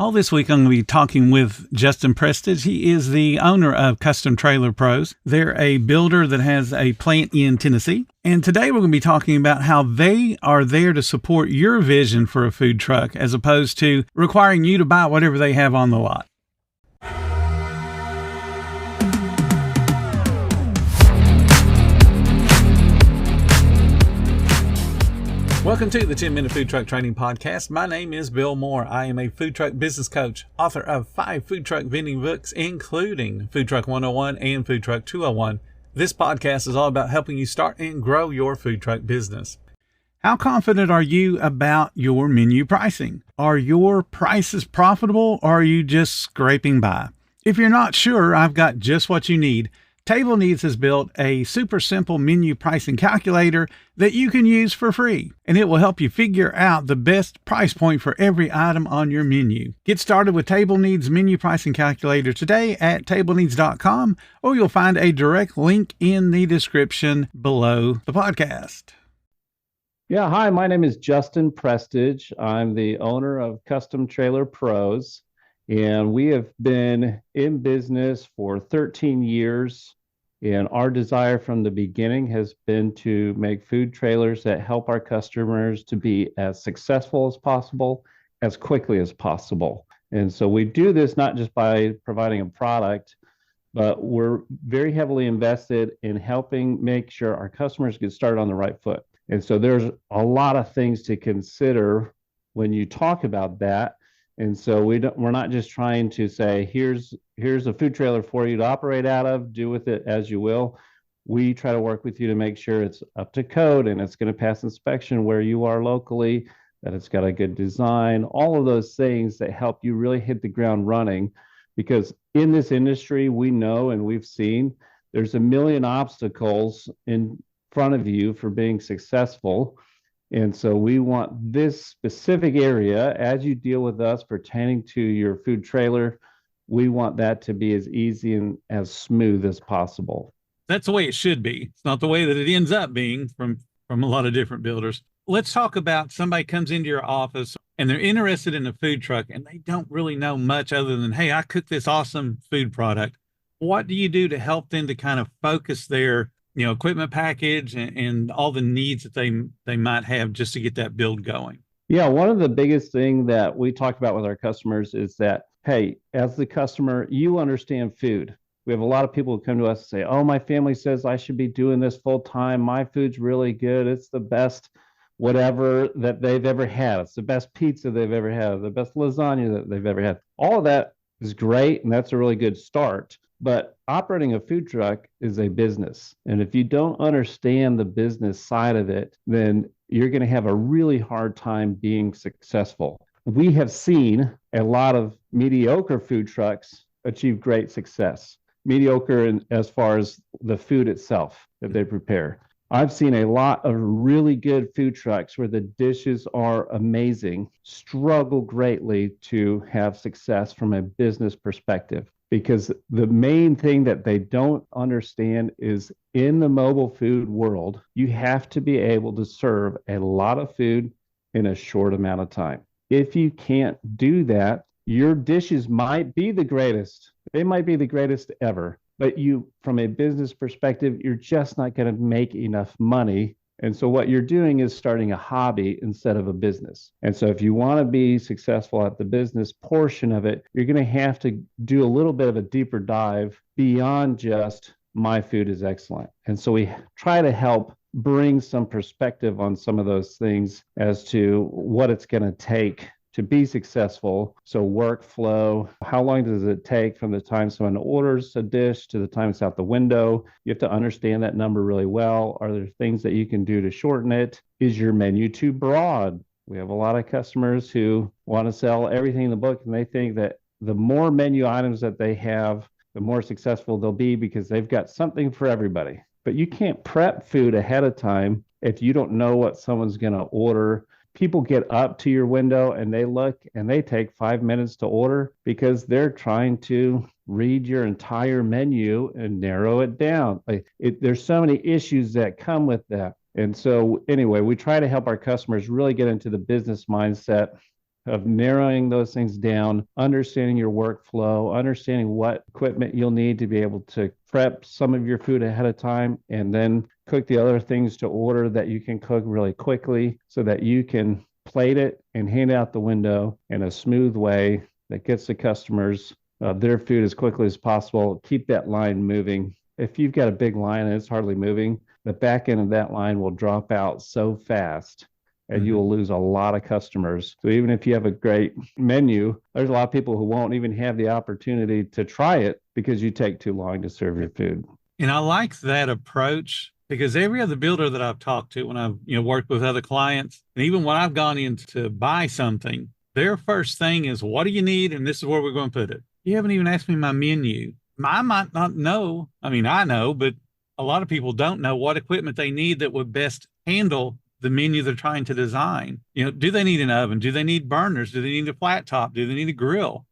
All this week, I'm going to be talking with Justin Prestidge. He is the owner of Custom Trailer Pros. They're a builder that has a plant in Tennessee. And today we're going to be talking about how they are there to support your vision for a food truck as opposed to requiring you to buy whatever they have on the lot. Welcome to the 10-Minute Food Truck Training Podcast. My name is Bill Moore. I am a food truck business coach, author of 5 food truck vending books, including Food Truck 101 and Food Truck 201. This podcast is all about helping you start and grow your food truck business. How confident are you about your menu pricing? Are your prices profitable or are you just scraping by? If you're not sure, I've got just what you need. Table Needs has built a super simple menu pricing calculator that you can use for free, and it will help you figure out the best price point for every item on your menu. Get started with Table Needs menu pricing calculator today at tableneeds.com, or you'll find a direct link in the description below the podcast. Yeah, hi, my name is Justin Prestidge. I'm the owner of Custom Trailer Pros. And we have been in business for 13 years. And our desire from the beginning has been to make food trailers that help our customers to be as successful as possible, as quickly as possible. And so we do this not just by providing a product, but we're very heavily invested in helping make sure our customers get started on the right foot. And so there's a lot of things to consider when you talk about that. And so we're not just trying to say, here's a food trailer for you to operate out of, do with it as you will. We try to work with you to make sure it's up to code and it's going to pass inspection where you are locally, that it's got a good design, all of those things that help you really hit the ground running. Because in this industry, we know and we've seen there's a million obstacles in front of you for being successful. And so we want this specific area, as you deal with us pertaining to your food trailer, we want that to be as easy and as smooth as possible. That's the way it should be. It's not the way that it ends up being from a lot of different builders. Let's talk about somebody comes into your office and they're interested in a food truck and they don't really know much other than, hey, I cook this awesome food product. What do you do to help them to kind of focus their equipment package and all the needs that they might have just to get that build going? Yeah, one of the biggest thing that we talk about with our customers is that, hey, as the customer, you understand food. We have a lot of people who come to us and say, oh, my family says I should be doing this full time. My food's really good. It's the best whatever that they've ever had. It's the best pizza they've ever had, the best lasagna that they've ever had. All of that is great, and that's a really good start. But operating a food truck is a business. And if you don't understand the business side of it, then you're going to have a really hard time being successful. We have seen a lot of mediocre food trucks achieve great success. Mediocre as far as the food itself that they prepare. I've seen a lot of really good food trucks where the dishes are amazing, struggle greatly to have success from a business perspective. Because the main thing that they don't understand is in the mobile food world, you have to be able to serve a lot of food in a short amount of time. If you can't do that, your dishes might be the greatest. They might be the greatest ever. But from a business perspective, you're just not going to make enough money. And so what you're doing is starting a hobby instead of a business. And so if you want to be successful at the business portion of it, you're going to have to do a little bit of a deeper dive beyond just my food is excellent. And so we try to help bring some perspective on some of those things as to what it's going to take to be successful. So workflow, how long does it take from the time someone orders a dish to the time it's out the window? You have to understand that number really well. Are there things that you can do to shorten it? Is your menu too broad? We have a lot of customers who want to sell everything in the book, and they think that the more menu items that they have, the more successful they'll be because they've got something for everybody. But you can't prep food ahead of time if you don't know what someone's going to order. People get up to your window and they look and they take 5 minutes to order because they're trying to read your entire menu and narrow it down. There's so many issues that come with that. And so anyway, we try to help our customers really get into the business mindset of narrowing those things down, understanding your workflow, understanding what equipment you'll need to be able to prep some of your food ahead of time, and then cook the other things to order that you can cook really quickly so that you can plate it and hand it out the window in a smooth way that gets the customers their food as quickly as possible. Keep that line moving. If you've got a big line and it's hardly moving, the back end of that line will drop out so fast and you will lose a lot of customers. So even if you have a great menu, there's a lot of people who won't even have the opportunity to try it because you take too long to serve your food. And I like that approach because every other builder that I've talked to when I've worked with other clients, and even when I've gone in to buy something, their first thing is, what do you need? And this is where we're going to put it. You haven't even asked me my menu. I might not know. I mean, I know, but a lot of people don't know what equipment they need that would best handle the menu they're trying to design. Do they need an oven? Do they need burners? Do they need a flat top? Do they need a grill?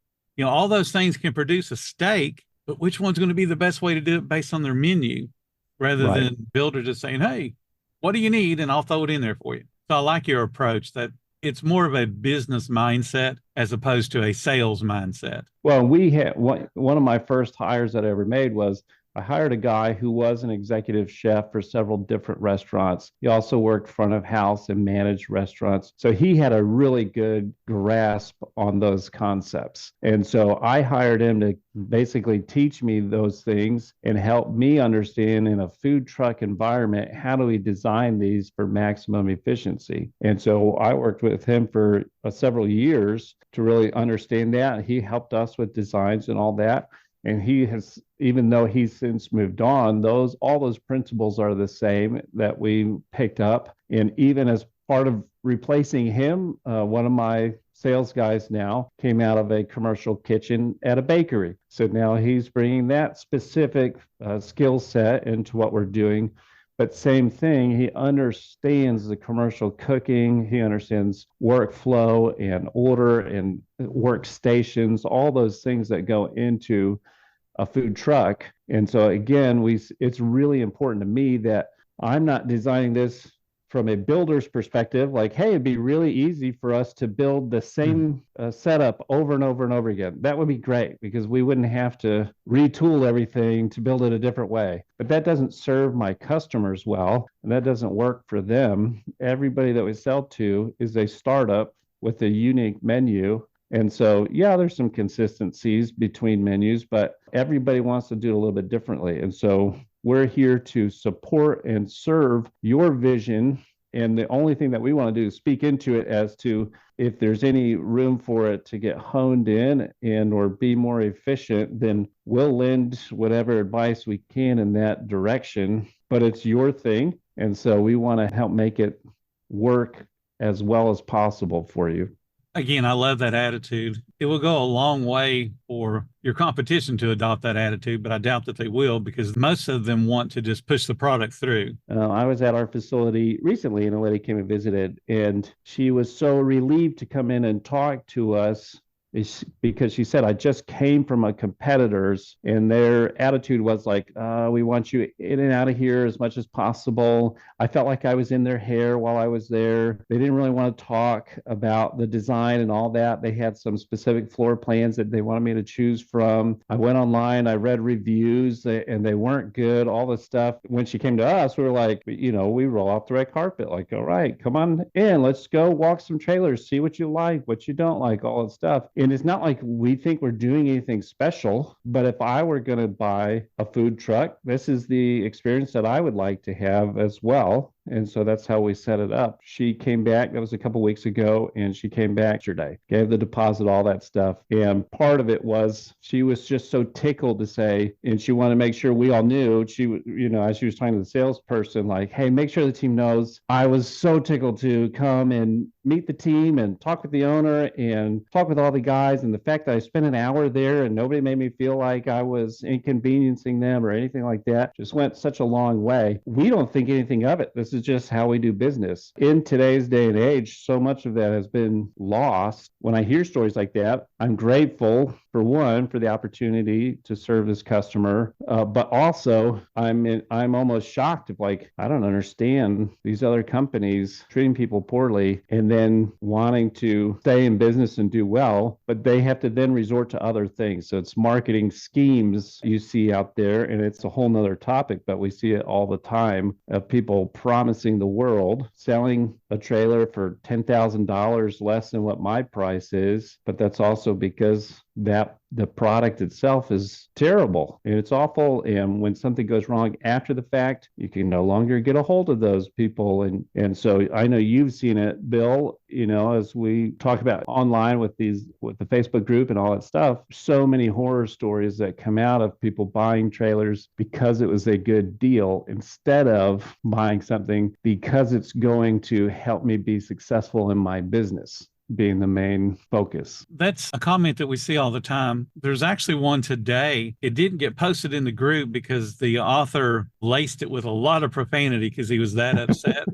All those things can produce a steak, but which one's going to be the best way to do it based on their menu rather than builder just saying, hey, what do you need? And I'll throw it in there for you. So I like your approach that it's more of a business mindset as opposed to a sales mindset. Well, we had one of my first hires that I ever made was I hired a guy who was an executive chef for several different restaurants. He also worked front of house and managed restaurants. So he had a really good grasp on those concepts. And so I hired him to basically teach me those things and help me understand in a food truck environment, how do we design these for maximum efficiency? And so I worked with him for several years to really understand that. He helped us with designs and all that. And he has, even though he's since moved on, all those principles are the same that we picked up. And even as part of replacing him, one of my sales guys now came out of a commercial kitchen at a bakery. So now he's bringing that specific skill set into what we're doing. But same thing, he understands the commercial cooking. He understands workflow and order and workstations, all those things that go into a food truck. And so again, it's really important to me that I'm not designing this from a builder's perspective, like, hey, it'd be really easy for us to build the same setup over and over and over again. That would be great because we wouldn't have to retool everything to build it a different way. But that doesn't serve my customers well, and that doesn't work for them. Everybody that we sell to is a startup with a unique menu. And so, yeah, there's some consistencies between menus, but everybody wants to do it a little bit differently. And so we're here to support and serve your vision. And the only thing that we want to do is speak into it as to if there's any room for it to get honed in and or be more efficient, then we'll lend whatever advice we can in that direction. But it's your thing. And so we want to help make it work as well as possible for you. Again, I love that attitude. It will go a long way for your competition to adopt that attitude, but I doubt that they will because most of them want to just push the product through. I was at our facility recently and a lady came and visited, and she was so relieved to come in and talk to us because she said, I just came from a competitor's and their attitude was like, we want you in and out of here as much as possible. I felt like I was in their hair while I was there. They didn't really want to talk about the design and all that. They had some specific floor plans that they wanted me to choose from. I went online, I read reviews and they weren't good, all this stuff. When she came to us, we were like, we roll off the red carpet, like, all right, come on in, let's go walk some trailers, see what you like, what you don't like, all that stuff. And it's not like we think we're doing anything special, but if I were going to buy a food truck, this is the experience that I would like to have as well. And so that's how we set it up. She came back, that was a couple of weeks ago, and she came back yesterday, gave the deposit, all that stuff. And part of it was she was just so tickled to say, and she wanted to make sure we all knew, she, as she was talking to the salesperson, like, hey, make sure the team knows I was so tickled to come and meet the team and talk with the owner and talk with all the guys. And the fact that I spent an hour there and nobody made me feel like I was inconveniencing them or anything like that just went such a long way. We don't think anything of it. This is just how we do business. In today's day and age, so much of that has been lost. When I hear stories like that, I'm grateful for one, for the opportunity to serve this customer, but also I'm almost shocked of like, I don't understand these other companies treating people poorly and then wanting to stay in business and do well, but they have to then resort to other things. So it's marketing schemes you see out there, and it's a whole nother topic, but we see it all the time of people promising the world, selling a trailer for $10,000 less than what my price is, but that's also because that the product itself is terrible and it's awful. And when something goes wrong after the fact, you can no longer get a hold of those people. And so I know you've seen it, Bill, as we talk about online with the Facebook group and all that stuff, so many horror stories that come out of people buying trailers because it was a good deal instead of buying something because it's going to help me be successful in my business being the main focus. That's a comment that we see all the time. There's actually one today. It didn't get posted in the group because the author laced it with a lot of profanity because he was that upset.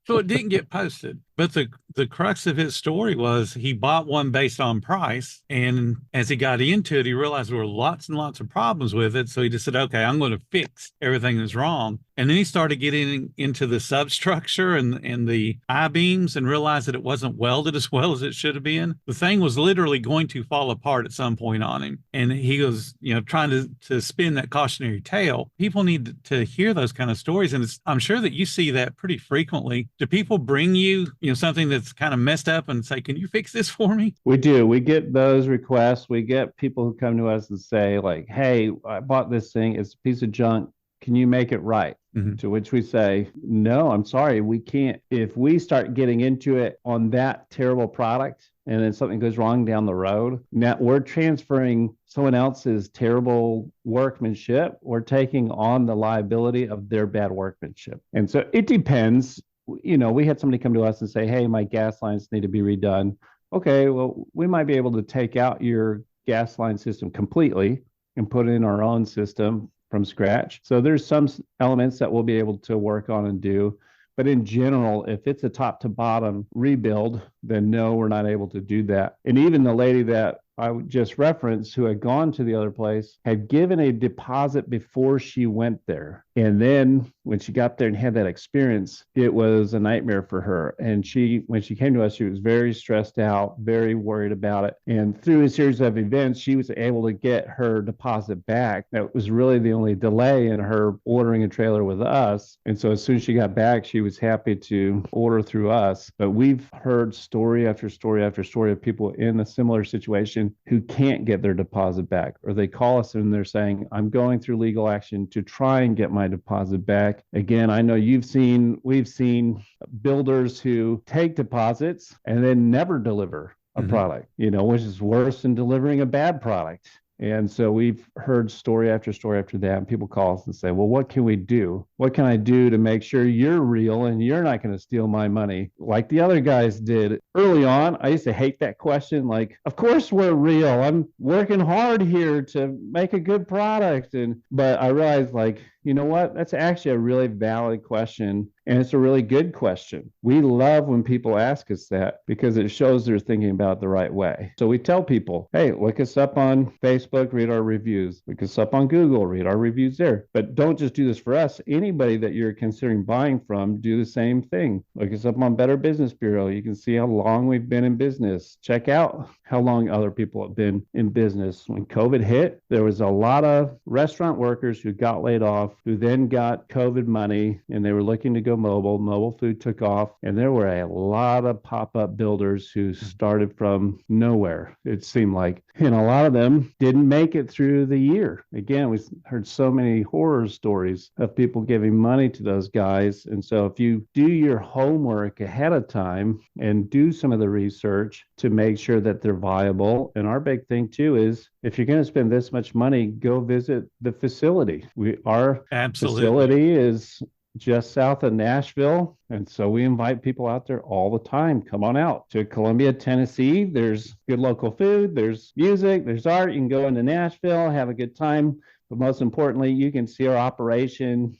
So it didn't get posted. But the crux of his story was he bought one based on price. And as he got into it, he realized there were lots and lots of problems with it. So he just said, okay, I'm going to fix everything that's wrong. And then he started getting into the substructure and the I-beams and realized that it wasn't welded as well as it should have been. The thing was literally going to fall apart at some point on him. And he was, trying to spin that cautionary tale. People need to hear those kind of stories. And I'm sure that you see that pretty frequently. Do people bring you, something that's kind of messed up and say, can you fix this for me? We do. We get those requests. We get people who come to us and say like, hey, I bought this thing. It's a piece of junk. Can you make it right? Mm-hmm. To which we say, no, I'm sorry. We can't. If we start getting into it on that terrible product and then something goes wrong down the road, now we're transferring someone else's terrible workmanship. We're taking on the liability of their bad workmanship. And so it depends. We had somebody come to us and say, hey, my gas lines need to be redone. Okay, well, we might be able to take out your gas line system completely and put in our own system from scratch. So there's some elements that we'll be able to work on and do. But in general, if it's a top to bottom rebuild, then no, we're not able to do that. And even the lady that I just referenced who had gone to the other place had given a deposit before she went there. And then when she got there and had that experience, it was a nightmare for her. And when she came to us, she was very stressed out, very worried about it. And through a series of events, she was able to get her deposit back. That was really the only delay in her ordering a trailer with us. And so as soon as she got back, she was happy to order through us. But we've heard story after story after story of people in a similar situation who can't get their deposit back, or they call us and they're saying, I'm going through legal action to try and get my deposit back. Again, I know we've seen builders who take deposits and then never deliver a product, which is worse than delivering a bad product. And so we've heard story after story after that. And people call us and say, well, what can we do? What can I do to make sure you're real and you're not going to steal my money like the other guys did? Early on, I used to hate that question. Like, of course we're real. I'm working hard here to make a good product. But I realized, like, you know what? That's actually a really valid question. And it's a really good question. We love when people ask us that because it shows they're thinking about it the right way. So we tell people, hey, look us up on Facebook, read our reviews. Look us up on Google, read our reviews there. But don't just do this for us. Anybody that you're considering buying from, do the same thing. Look us up on Better Business Bureau. You can see how long we've been in business. Check out how long other people have been in business. When COVID hit, there was a lot of restaurant workers who got laid off, who then got COVID money, and they were looking to go mobile. Mobile food took off, and there were a lot of pop-up builders who started from nowhere, it seemed like. And a lot of them didn't make it through the year. Again, we heard so many horror stories of people giving money to those guys. And so if you do your homework ahead of time and do some of the research to make sure that they're viable. And our big thing too is if you're going to spend this much money, go visit the facility. Our facility is just south of Nashville. And so we invite people out there all the time. Come on out to Columbia, Tennessee. There's good local food. There's music. There's art. You can go into Nashville, have a good time. But most importantly, you can see our operation.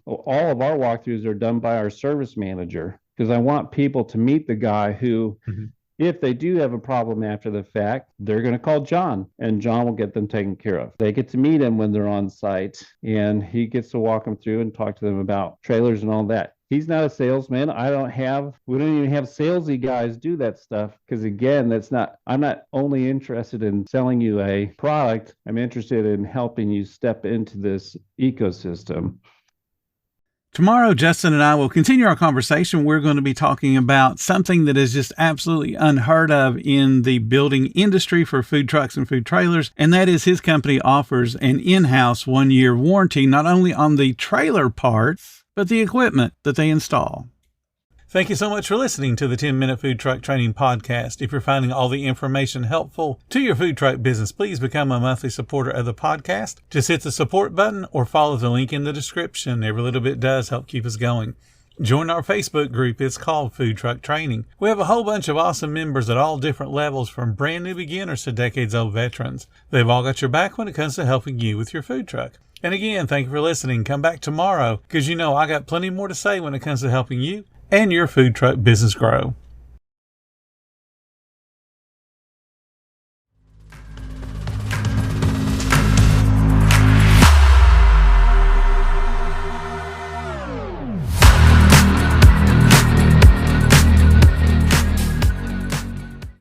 All of our walkthroughs are done by our service manager because I want people to meet the guy who If they do have a problem after the fact, they're going to call John, and John will get them taken care of. They get to meet him when they're on site, and he gets to walk them through and talk to them about trailers and all that. He's not a salesman. We don't even have salesy guys do that stuff because, again, I'm not only interested in selling you a product, I'm interested in helping you step into this ecosystem. Tomorrow, Justin and I will continue our conversation. We're going to be talking about something that is just absolutely unheard of in the building industry for food trucks and food trailers, and that is his company offers an in-house 1-year warranty, not only on the trailer parts, but the equipment that they install. Thank you so much for listening to the 10-Minute Food Truck Training Podcast. If you're finding all the information helpful to your food truck business, please become a monthly supporter of the podcast. Just hit the support button or follow the link in the description. Every little bit does help keep us going. Join our Facebook group. It's called Food Truck Training. We have a whole bunch of awesome members at all different levels, from brand new beginners to decades-old veterans. They've all got your back when it comes to helping you with your food truck. And again, thank you for listening. Come back tomorrow because I got plenty more to say when it comes to helping you and your food truck business grow.